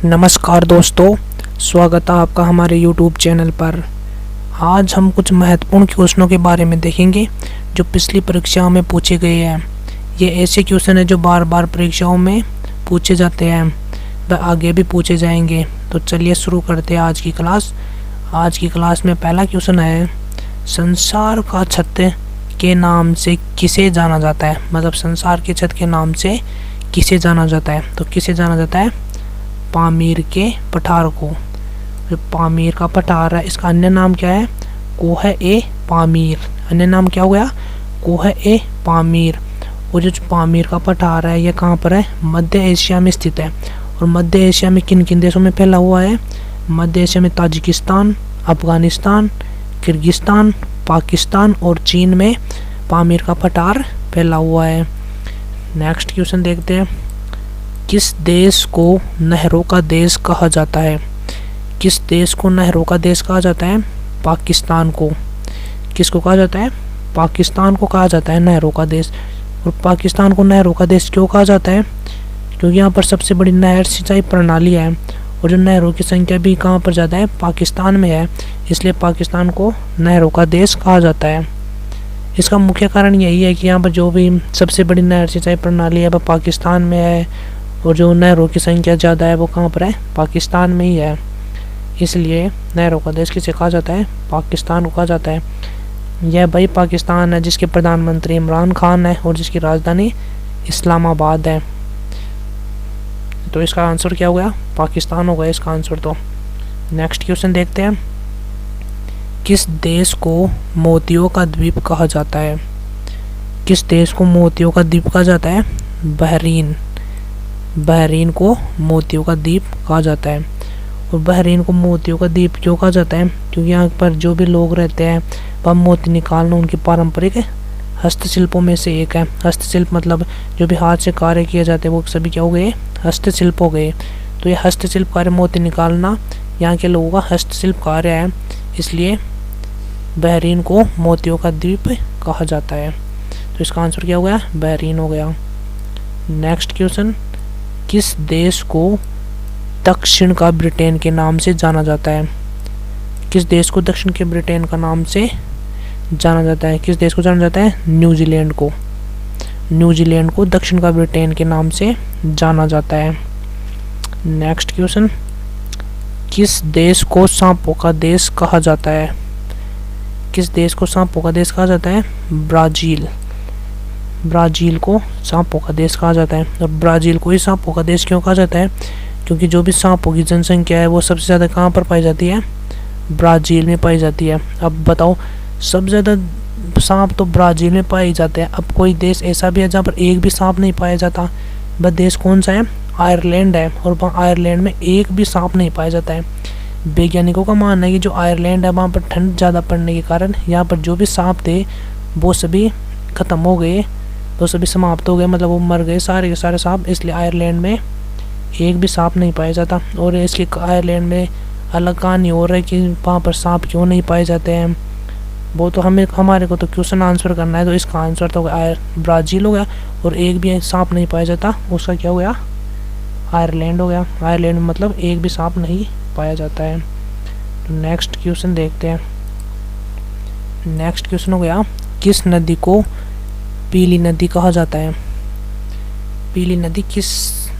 नमस्कार दोस्तों, स्वागत है आपका हमारे YouTube चैनल पर। आज हम कुछ महत्वपूर्ण क्वेश्चनों के बारे में देखेंगे जो पिछली परीक्षाओं में पूछे गए हैं। ये ऐसे क्वेश्चन हैं जो बार बार परीक्षाओं में पूछे जाते हैं, व आगे भी पूछे जाएंगे। तो चलिए शुरू करते हैं आज की क्लास। आज की क्लास में पहला क्वेश्चन है, संसार का छत के नाम से किसे जाना जाता है। मतलब संसार के छत के नाम से किसे जाना जाता है। तो किसे जाना जाता है? पामीर के पठार को। जो पामीर का पठार है, इसका अन्य नाम क्या है? कोह ए पामीर। अन्य नाम क्या हो गया? कोह ए पामीर। और जो पामीर का पठार है ये कहाँ पर है? मध्य एशिया में स्थित है। और मध्य एशिया में किन किन देशों में फैला हुआ है? मध्य एशिया में ताजिकिस्तान, अफगानिस्तान, किर्गिस्तान, पाकिस्तान और चीन में पामीर का पठार फैला हुआ है। नेक्स्ट क्वेश्चन देखते हैं, किस देश को नहरों का देश कहा जाता है? किस देश को नहरों का देश कहा जाता है? पाकिस्तान को। किसको कहा जाता है? पाकिस्तान को कहा जाता है नहरों का देश। और पाकिस्तान को नहरों का देश क्यों कहा जाता है? क्योंकि यहाँ पर सबसे बड़ी नहर सिंचाई प्रणाली है और जो नहरों की संख्या भी कहाँ पर ज़्यादा है? पाकिस्तान में है, इसलिए पाकिस्तान को नहरों का देश कहा जाता है। इसका मुख्य कारण यही है कि यहाँ पर जो भी सबसे बड़ी नहर सिंचाई प्रणाली है वह पाकिस्तान में है और जो नहरों की संख्या ज़्यादा है वो कहाँ पर है? पाकिस्तान में ही है। इसलिए नहरों का देश किसे कहा जाता है? पाकिस्तान को कहा जाता है। यह वही पाकिस्तान है जिसके प्रधानमंत्री इमरान खान है और जिसकी राजधानी इस्लामाबाद है। तो इसका आंसर क्या हो गया? पाकिस्तान हो गया इसका आंसर। तो नेक्स्ट क्वेश्चन देखते हैं, किस देश को मोतियों का द्वीप कहा जाता है? किस देश को मोतियों का द्वीप कहा जाता है? बहरीन। बहरीन को मोतियों का द्वीप कहा जाता है। और बहरीन को मोतियों का द्वीप क्यों कहा जाता है? क्योंकि यहाँ पर जो भी लोग रहते हैं वह मोती निकालना उनकी पारंपरिक हस्तशिल्पों में से एक है। हस्तशिल्प मतलब जो भी हाथ से कार्य किए जाते हैं वो सभी क्या हो गए? हस्तशिल्प हो गए। तो ये हस्तशिल्प कार्य मोती निकालना यहाँ के लोगों का हस्तशिल्प कार्य है, इसलिए बहरीन को मोतियों का द्वीप कहा जाता है। तो इसका आंसर क्या हो गया? बहरीन हो गया। नेक्स्ट क्वेश्चन, किस देश को दक्षिण का ब्रिटेन के नाम से जाना जाता है? किस देश को दक्षिण के ब्रिटेन का नाम से जाना जाता है? किस देश को जाना जाता है? न्यूजीलैंड को। न्यूजीलैंड को दक्षिण का ब्रिटेन के नाम से जाना जाता है। नेक्स्ट क्वेश्चन, किस देश को सांपों का देश कहा जाता है? किस देश को सांपों का देश कहा जाता है? ब्राज़ील। ब्राज़ील को सांपों का देश कहा जाता है। और ब्राज़ील को ही सांपों का देश क्यों कहा जाता है? क्योंकि जो भी सांपों की जनसंख्या है वो सबसे ज़्यादा कहाँ पर पाई जाती है? ब्राज़ील में पाई जाती है। अब बताओ, सबसे ज़्यादा सांप तो ब्राज़ील में पाए जाते हैं। अब कोई देश ऐसा भी है जहाँ पर एक भी सांप नहीं पाया जाता। वह देश कौन सा है? आयरलैंड है। और वहाँ आयरलैंड में एक भी सांप नहीं पाया जाता है। वैज्ञानिकों का मानना है कि जो आयरलैंड है वहाँ पर ठंड ज़्यादा पड़ने के कारण यहाँ पर जो भी सांप थे वो सभी ख़त्म हो गए, वो सभी समाप्त हो गए, मतलब वो मर गए सारे के सारे सांप। इसलिए आयरलैंड में एक भी सांप नहीं पाया जाता। और इसके आयरलैंड में अलग कहानी हो रहा है कि वहाँ पर सांप क्यों नहीं पाए जाते हैं, वो तो हमारे को तो क्वेश्चन आंसर करना है। तो इसका आंसर तो ब्राज़ील हो गया। और एक भी सांप नहीं पाया जाता, उसका क्या हो गया? आयरलैंड हो गया। आयरलैंड में मतलब एक भी सांप नहीं पाया जाता है। तो नेक्स्ट क्वेश्चन देखते हैं। नेक्स्ट क्वेश्चन हो गया, किस नदी को पीली नदी कहा जाता है? पीली नदी किस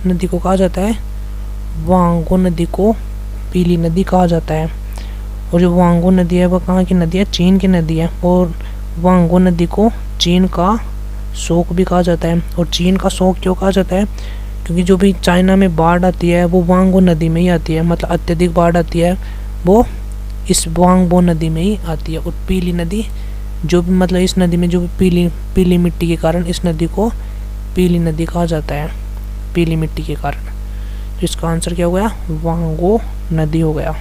नदी को कहा जाता है? वांगो नदी को पीली नदी कहा जाता है। और जो वांगो नदी है वह कहाँ की नदी है? चीन की नदी है। और वांगो नदी को चीन का शोक भी कहा जाता है। और चीन का शोक क्यों कहा जाता है? क्योंकि जो भी चाइना में बाढ़ आती है वो वांगो नदी में ही आती है। मतलब अत्यधिक बाढ़ आती है वो इस वांगो नदी में ही आती है। और पीली नदी जो भी मतलब इस नदी में जो भी पीली मिट्टी के कारण इस नदी को पीली नदी कहा जाता है, पीली मिट्टी के कारण। तो इसका आंसर क्या हो गया? वांगो नदी हो गया।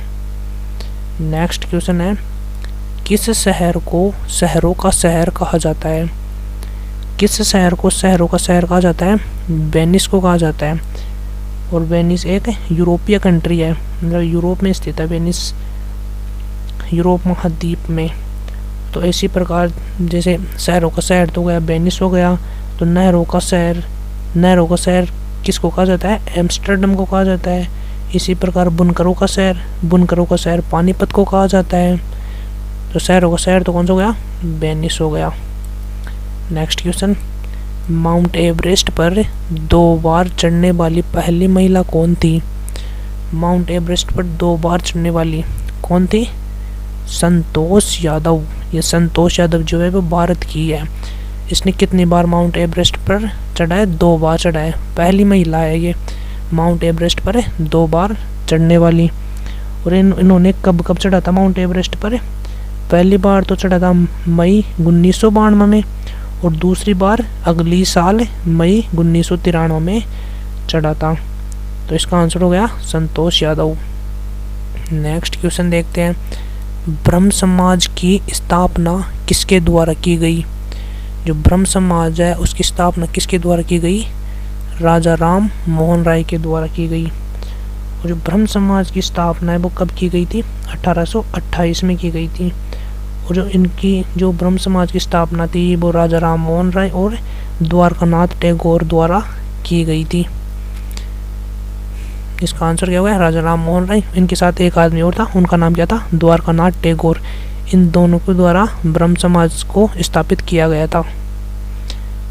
नेक्स्ट क्वेश्चन है, किस शहर को शहरों का शहर कहा जाता है? किस शहर को शहरों का शहर कहा जाता है? वेनिस को कहा जाता है। और वेनिस एक यूरोपीय कंट्री है, मतलब यूरोप में स्थित है वेनिस, यूरोप महाद्वीप में। तो इसी प्रकार जैसे शहरों का शहर तो गया वेनिस हो गया, तो नहरों का शहर किसको कहा जाता है? एम्स्टर्डम को कहा जाता है। इसी प्रकार बुनकरों का शहर पानीपत को कहा जाता है। तो शहरों का शहर तो कौन सा हो गया, वेनिस हो गया। नेक्स्ट क्वेश्चन, माउंट एवरेस्ट पर 2 बार चढ़ने वाली पहली महिला कौन थी? माउंट एवरेस्ट पर 2 बार चढ़ने वाली कौन थी? संतोष यादव। ये संतोष यादव जो है वो भारत की है। इसने कितनी बार माउंट एवरेस्ट पर चढ़ा है? 2 बार चढ़ा है। पहली महिला है ये माउंट एवरेस्ट पर 2 बार चढ़ने वाली। और इन्होंने कब कब चढ़ा था माउंट एवरेस्ट पर? पहली बार तो चढ़ा था मई 1992 में, और दूसरी बार अगली साल मई 1993 में चढ़ा था। तो इसका आंसर हो गया संतोष यादव। नेक्स्ट क्वेश्चन देखते हैं, ब्रह्म समाज की स्थापना किसके द्वारा की गई? जो ब्रह्म समाज है उसकी स्थापना किसके द्वारा की गई? राजा राम मोहन राय के द्वारा की गई। और जो ब्रह्म समाज की स्थापना है वो कब की गई थी? 1828 में की गई थी। और जो ब्रह्म समाज की स्थापना थी वो राजा राम मोहन राय और द्वारकानाथ टैगोर द्वारा की गई थी। इसका आंसर क्या हुआ है? राजा राम मोहन राय। इनके साथ एक आदमी और था, उनका नाम क्या था? द्वारकानाथ टैगोर। इन दोनों के द्वारा ब्रह्म समाज को स्थापित किया गया था।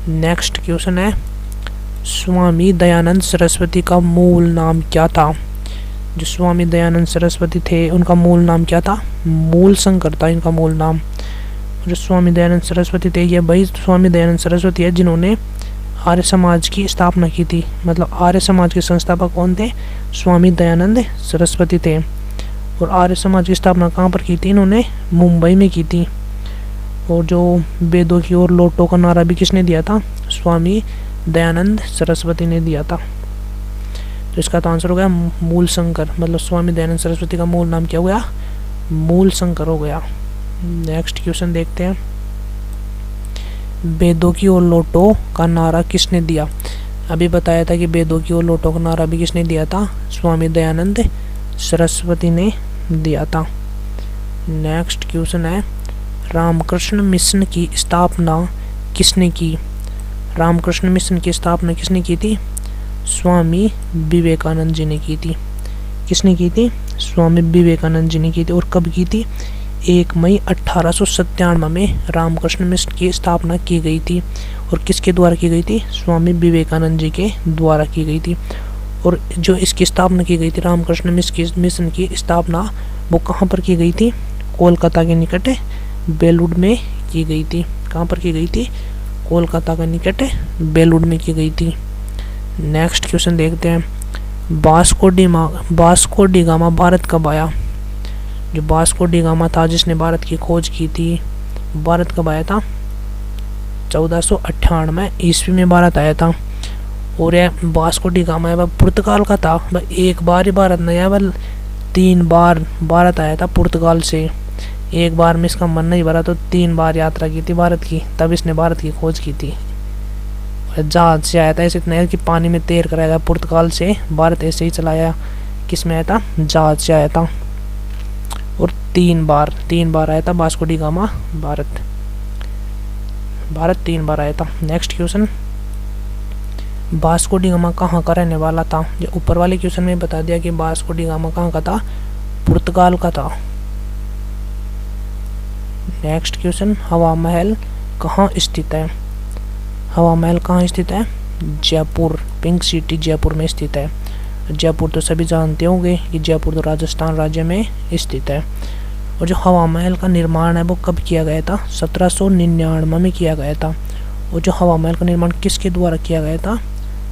नेक्स्ट क्वेश्चन है, स्वामी दयानंद सरस्वती का मूल नाम क्या था? जो स्वामी दयानंद सरस्वती थे उनका मूल नाम क्या था? मूलशंकर था इनका मूल नाम। जो स्वामी दयानंद सरस्वती थे ये वही स्वामी दयानंद सरस्वती है जिन्होंने आर्य समाज की स्थापना की थी। मतलब आर्य समाज के संस्थापक कौन थे? स्वामी दयानंद सरस्वती थे। और आर्य समाज की स्थापना कहाँ पर की थी? इन्होंने मुंबई में की थी। और जो वेदों की ओर लौटो का नारा भी किसने दिया था? स्वामी दयानंद सरस्वती ने दिया था। तो इसका तो आंसर हो गया मूलशंकर। मतलब स्वामी दयानंद सरस्वती का मूल नाम क्या हो गया? मूलशंकर हो गया। नेक्स्ट क्वेश्चन देखते हैं, वेदों की ओर लौटो का नारा किसने दिया? अभी बताया था कि वेदों की ओर लौटो का नारा भी किसने दिया था? स्वामी दयानंद सरस्वती ने दिया था। नेक्स्ट क्वेश्चन है, रामकृष्ण मिशन की स्थापना किसने की? रामकृष्ण मिशन की स्थापना किसने की थी? स्वामी विवेकानंद जी ने की थी। किसने की थी? स्वामी विवेकानंद जी ने की थी। और कब की थी? 1 मई 1897 में रामकृष्ण मिशन की स्थापना की गई थी। और किसके द्वारा की गई थी? स्वामी विवेकानंद जी के द्वारा की गई थी। और जो इसकी स्थापना की गई थी रामकृष्ण मिशन की स्थापना वो कहाँ पर की गई थी? कोलकाता के निकट बेलूर में की गई थी। कहाँ पर की गई थी? कोलकाता के निकट बेलूर में की गई थी। नेक्स्ट क्वेश्चन देखते हैं, वास्को डी गामा भारत कब आया? जो वास्को डी गामा था जिसने भारत की खोज की थी, भारत कब आया था? 1498 ईस्वी में भारत आया था। और यह वास्को डी गामा है वह पुर्तगाल का था। वह एक बार ही भारत नहीं आया, वह 3 बार भारत आया था पुर्तगाल से। एक बार में इसका मन नहीं भरा तो 3 बार यात्रा की थी भारत की, तब इसने भारत की खोज की थी। जहाज से आया था, ऐसे इतना है कि पानी में तैर कर आया था पुर्तगाल से, भारत ऐसे ही चलाया। किस में आया था? जहाज से आया था। और 3 बार आया था वास्को डी गामा भारत 3 बार आया था। Next question, Vasco D gamma कहाँ का रहने वाला था? जो ऊपर वाले क्वेश्चन में बता दिया कि वास्को डी गामा कहाँ का था? पुर्तगाल का था। नेक्स्ट क्वेश्चन, हवा महल कहाँ स्थित है? हवा महल कहाँ स्थित है? जयपुर, पिंक सिटी जयपुर में स्थित है। जयपुर तो सभी जानते होंगे कि जयपुर तो राजस्थान राज्य में स्थित है। और जो हवा महल का निर्माण है वो कब किया गया था? 1799 में किया गया था। और जो हवा महल का निर्माण किसके द्वारा किया गया था?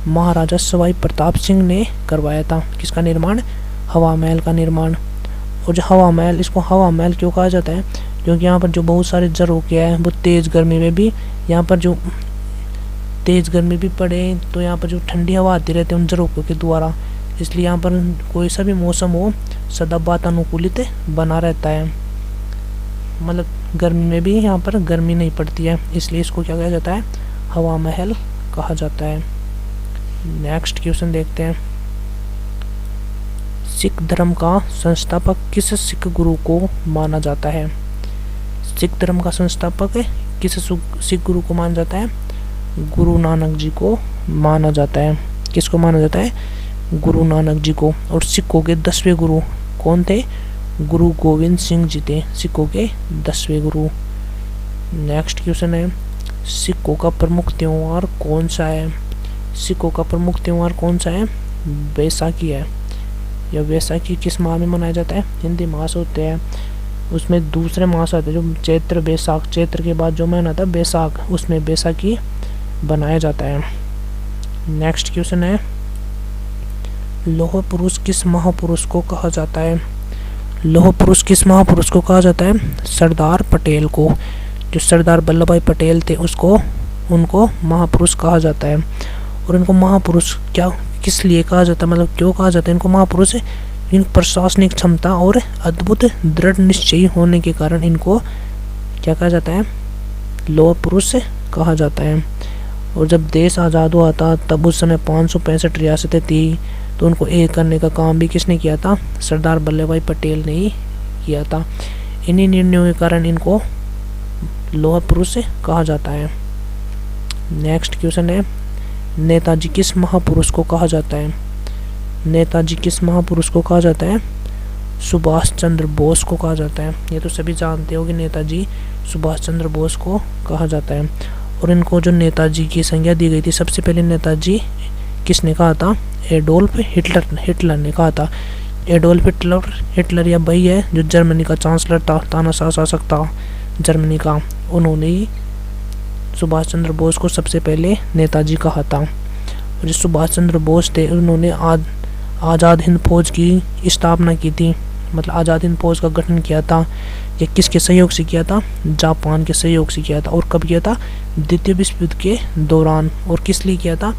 महाराजा सवाई प्रताप सिंह ने करवाया था। किसका निर्माण? हवा महल का निर्माण। और जो हवा महल, इसको हवा महल क्यों कहा जाता है? क्योंकि यहाँ पर जो बहुत सारे झरोखे हैं वो तेज़ गर्मी में भी, यहाँ पर जो तेज़ गर्मी भी पड़े तो यहाँ पर जो ठंडी हवा आती रहती है उन झरोखों के द्वारा, इसलिए यहाँ पर कोई सा भी मौसम हो सदा वातानुकूलित बना रहता है। मतलब गर्मी में भी यहाँ पर गर्मी नहीं पड़ती है, इसलिए इसको क्या कहा जाता है? हवा महल कहा जाता है। नेक्स्ट क्वेश्चन देखते हैं, सिख धर्म का संस्थापक किस सिख गुरु को माना जाता है? सिख धर्म का संस्थापक किस सिख गुरु को माना जाता है? गुरु नानक जी को माना जाता है। किसको माना जाता है? गुरु नानक जी को। और सिखों के 10वें गुरु कौन थे? गुरु गोविंद सिंह जी थे सिखों के 10वें गुरु। नेक्स्ट क्वेश्चन है, सिखों का प्रमुख त्यौहार कौन सा है? सिखों का प्रमुख त्यौहार कौन सा है? बैसाखी है। यह बैसाखी किस माह में मनाया जाता है? हिंदी मास होते हैं, उसमें दूसरे मास आते हैं, जो चैत्र बैसाख, चैत्र के बाद जो महीना आता है बैसाख, उसमें बैसाखी बनाया जाता है। नेक्स्ट क्वेश्चन है, लौह पुरुष किस महापुरुष को कहा जाता है? लौह पुरुष किस महापुरुष को कहा जाता है? सरदार पटेल को। जो सरदार वल्लभ भाई पटेल थे उनको महापुरुष कहा जाता है। और इनको महापुरुष किस लिए कहा जाता है, मतलब क्यों कहा जाता है इनको महापुरुष? इन प्रशासनिक क्षमता और अद्भुत दृढ़ निश्चयी होने के कारण इनको क्या कहा जाता है? लौह पुरुष कहा जाता है। और जब देश आज़ाद हुआ था तब उस समय 565 रियासतें थी, तो उनको एक करने का काम भी किसने किया था? सरदार वल्लभ भाई पटेल ने ही किया था। इन्हीं निर्णयों के कारण इनको लौह पुरुष कहा जाता है। नेक्स्ट क्वेश्चन है, नेताजी किस महापुरुष को कहा जाता है? नेताजी किस महापुरुष को कहा जाता है? सुभाष चंद्र बोस को कहा जाता है। ये तो सभी जानते हो कि नेताजी सुभाष चंद्र बोस को कहा जाता है। और इनको जो नेताजी की संज्ञा दी गई थी, सबसे पहले नेताजी किसने कहा था? एडोल्फ हिटलर ने कहा था। एडोल्फ हिटलर या वही है जो जर्मनी का चांसलर था, तानाशाह शासक था जर्मनी का। उन्होंने ही सुभाष चंद्र बोस को सबसे पहले नेताजी कहा था। और जो सुभाष चंद्र बोस थे उन्होंने आज़ाद हिंद फौज की स्थापना की थी, मतलब आज़ाद हिंद फौज का गठन किया था। ये किसके सहयोग से किया था? जापान के सहयोग से किया था। और कब किया था? द्वितीय विश्व युद्ध के दौरान। और किस लिए किया था?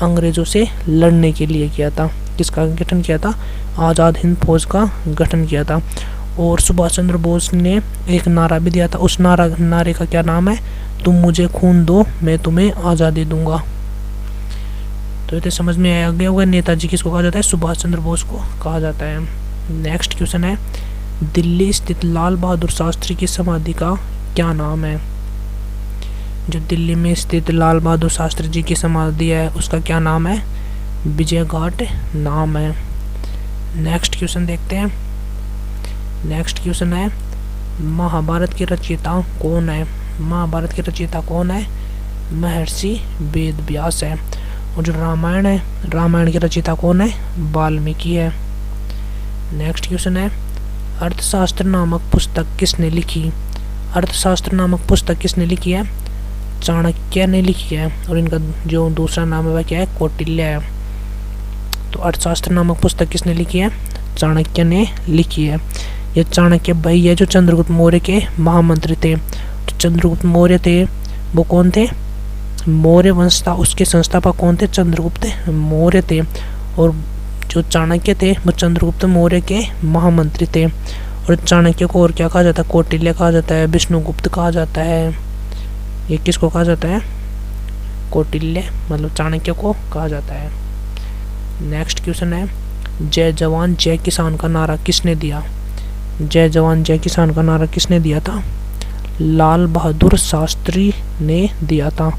अंग्रेज़ों से लड़ने के लिए किया था। किसका गठन किया था? आज़ाद हिंद फौज का गठन किया था। और सुभाष चंद्र बोस ने एक नारा भी दिया था। उस नारे का क्या नाम है? तुम मुझे खून दो, मैं तुम्हें आज़ादी दूंगा। तो ये समझ में आ गया होगा नेताजी किसको कहा जाता है? सुभाष चंद्र बोस को कहा जाता है। नेक्स्ट क्वेश्चन है, दिल्ली स्थित लाल बहादुर शास्त्री की समाधि का क्या नाम है? जो दिल्ली में स्थित लाल बहादुर शास्त्री जी की समाधि है उसका क्या नाम है? विजय घाट नाम है। नेक्स्ट क्वेश्चन देखते हैं। नेक्स्ट क्वेश्चन है, महाभारत के रचयिता कौन है? महाभारत के रचयिता कौन है? महर्षि वेद व्यास है। और जो रामायण है, रामायण के रचयिता कौन है? वाल्मीकि है। नेक्स्ट क्वेश्चन है, अर्थशास्त्र नामक पुस्तक किसने लिखी? अर्थशास्त्र नामक पुस्तक किसने लिखी है? चाणक्य ने लिखी है। और इनका जो दूसरा नाम है वह क्या है? कौटिल्य है। तो अर्थशास्त्र नामक पुस्तक किसने लिखी है? चाणक्य ने लिखी है। यह चाणक्य वही है जो चंद्रगुप्त मौर्य के महामंत्री थे। तो चंद्रगुप्त मौर्य थे वो कौन थे? मौर्य वंश था, उसके संस्थापक कौन थे? चंद्रगुप्त मौर्य थे। और जो चाणक्य थे वो चंद्रगुप्त मौर्य के महामंत्री थे। और चाणक्य को और क्या कहा जाता है? कौटिल्य कहा जाता है, विष्णुगुप्त कहा जाता है। ये किसको कहा जाता है? कौटिल्य मतलब चाणक्य को कहा जाता है। नेक्स्ट क्वेश्चन है, जय जवान जय किसान का नारा किसने दिया? जय जवान जय किसान का नारा किसने दिया था? लाल बहादुर शास्त्री ने दिया था।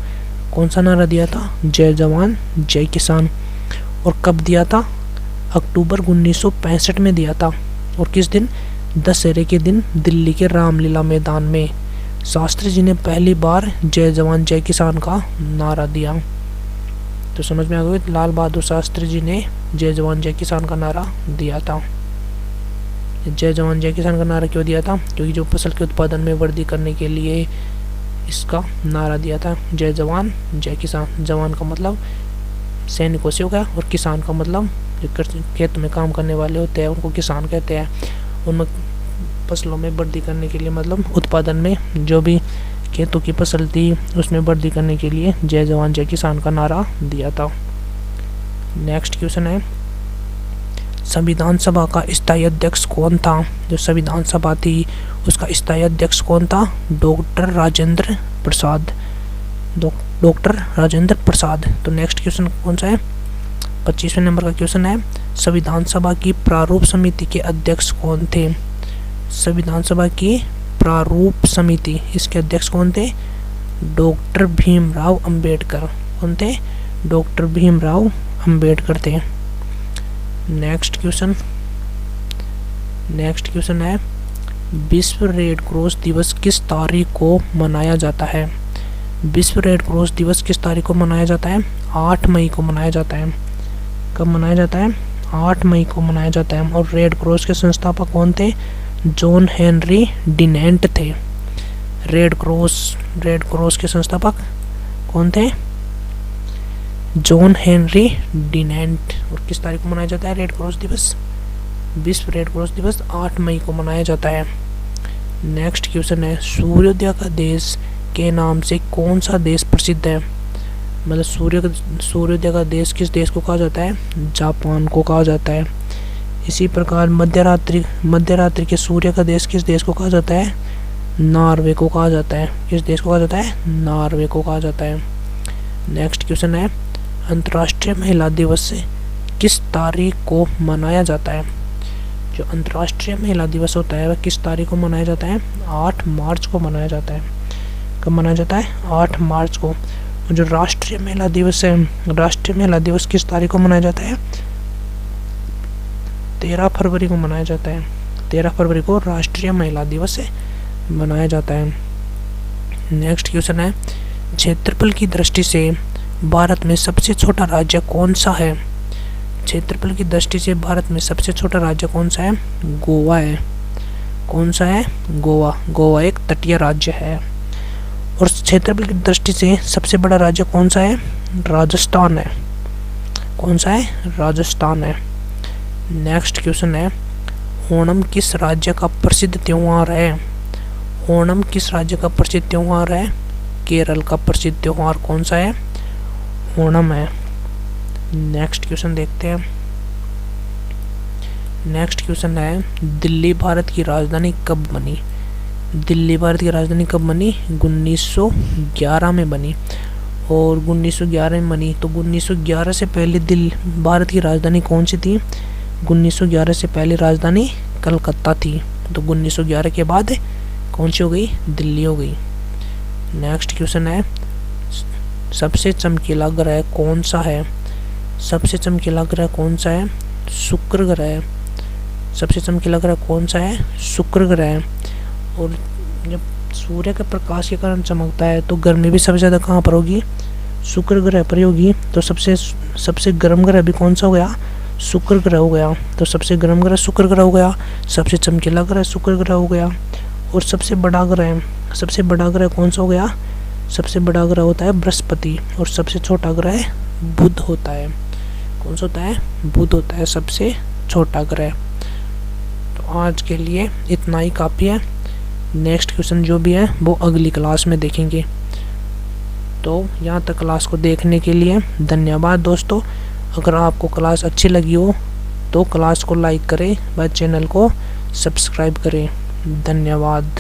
कौन सा नारा दिया था? जय जवान जय किसान। और कब दिया था? अक्टूबर 1965 में दिया था। और किस दिन? दशहरे के दिन दिल्ली के रामलीला मैदान में शास्त्री जी ने पहली बार जय जवान जय किसान का नारा दिया। तो समझ में आ गया, लाल बहादुर शास्त्री जी ने जय जवान जय किसान का नारा दिया था। जय जवान जय किसान का नारा क्यों दिया था? क्योंकि जो फसल के उत्पादन में वृद्धि करने के लिए इसका नारा दिया था, जय जवान जय किसान। जवान का मतलब सैनिकों से होगा और किसान का मतलब जो खेत में काम करने वाले होते हैं उनको किसान कहते हैं। उनमें फसलों में वृद्धि करने के लिए मतलब उत्पादन में जो भी खेतों की फसल थी उसमें वृद्धि करने के लिए जय जवान जय किसान का नारा दिया था। नेक्स्ट क्वेश्चन है, संविधान सभा का स्थायी अध्यक्ष कौन था? जो संविधान सभा थी उसका स्थायी अध्यक्ष कौन था? डॉक्टर राजेंद्र प्रसाद। डॉक्टर राजेंद्र प्रसाद। तो नेक्स्ट क्वेश्चन कौन सा है? 25वें नंबर का क्वेश्चन है, संविधान सभा की प्रारूप समिति के अध्यक्ष कौन थे? संविधान सभा की प्रारूप समिति, इसके अध्यक्ष कौन थे? डॉक्टर भीमराव अंबेडकर। कौन थे? डॉक्टर भीमराव अंबेडकर थे। नेक्स्ट क्वेश्चन है, विश्व रेड क्रॉस दिवस किस तारीख को मनाया जाता है? विश्व रेड क्रॉस दिवस किस तारीख को मनाया जाता है? 8 मई को मनाया जाता है। कब मनाया जाता है? 8 मई को मनाया जाता है। और रेड क्रॉस के संस्थापक कौन थे? जॉन हेनरी डिनेंट थे। रेड क्रॉस के संस्थापक कौन थे? John Henry Dunant. और किस तारीख को मनाया जाता है रेड क्रॉस दिवस? विश्व रेड क्रॉस दिवस 8 मई को मनाया जाता है। नेक्स्ट क्वेश्चन है, सूर्योदय का देश के नाम से कौन सा देश प्रसिद्ध है? मतलब सूर्योदय का देश किस देश को कहा जाता है? जापान को कहा जाता है। इसी प्रकार मध्यरात्रि के सूर्य का देश किस देश को कहा जाता है? नॉर्वे को कहा जाता है। किस देश को कहा जाता है? नॉर्वे को कहा जाता है। नेक्स्ट क्वेश्चन है, अंतर्राष्ट्रीय महिला दिवस किस तारीख को मनाया जाता है? जो अंतर्राष्ट्रीय महिला दिवस होता है वह किस तारीख को मनाया जाता है? 8 मार्च को मनाया जाता है। कब मनाया जाता है? 8 मार्च को। जो राष्ट्रीय महिला दिवस है, राष्ट्रीय महिला दिवस किस तारीख को मनाया जाता है? 13 फरवरी को मनाया जाता है। 13 फरवरी को राष्ट्रीय महिला दिवस मनाया जाता है। नेक्स्ट क्वेश्चन है, क्षेत्रफल की दृष्टि से भारत में सबसे छोटा राज्य कौन सा है? क्षेत्रफल की दृष्टि से भारत में सबसे छोटा राज्य कौन सा है? गोवा है। कौन सा है? गोवा। गोवा एक तटीय राज्य है। और क्षेत्रफल की दृष्टि से सबसे बड़ा राज्य कौन सा है? राजस्थान है। कौन सा है? राजस्थान है। नेक्स्ट क्वेश्चन है, ओणम किस राज्य का प्रसिद्ध त्योहार है? ओणम किस राज्य का प्रसिद्ध त्योहार है? केरल का प्रसिद्ध त्योहार कौन सा है? ओणम है। नेक्स्ट क्वेश्चन देखते हैं। नेक्स्ट क्वेश्चन है, दिल्ली भारत की राजधानी कब बनी? दिल्ली भारत की राजधानी कब बनी? 1911 में बनी। और 1911 में बनी तो 1911 से पहले दिल्ली भारत की राजधानी कौन सी थी? 1911 से पहले राजधानी कलकत्ता थी। तो 1911 के बाद कौन सी हो गई? दिल्ली हो गई। नेक्स्ट क्वेश्चन है, सबसे चमकीला ग्रह कौन सा है? सबसे चमकीला ग्रह कौन सा है? शुक्र ग्रह है। सबसे चमकीला ग्रह कौन सा है? शुक्र ग्रह है। और जब सूर्य के प्रकाश के कारण चमकता है तो गर्मी भी सबसे ज़्यादा कहाँ पर होगी? शुक्र ग्रह पर होगी। तो सबसे गर्म ग्रह भी कौन सा हो गया? शुक्र ग्रह हो गया। तो सबसे गर्म ग्रह शुक्र ग्रह हो गया, सबसे चमकीला ग्रह शुक्र ग्रह हो गया। और सबसे बड़ा ग्रह कौन सा हो गया? सबसे बड़ा ग्रह होता है बृहस्पति। और सबसे छोटा ग्रह बुध होता है। कौन सा होता है? बुध होता है सबसे छोटा ग्रह। तो आज के लिए इतना ही काफ़ी है। नेक्स्ट क्वेश्चन जो भी है वो अगली क्लास में देखेंगे। तो यहाँ तक क्लास को देखने के लिए धन्यवाद दोस्तों। अगर आपको क्लास अच्छी लगी हो तो क्लास को लाइक करें व चैनल को सब्सक्राइब करें। धन्यवाद।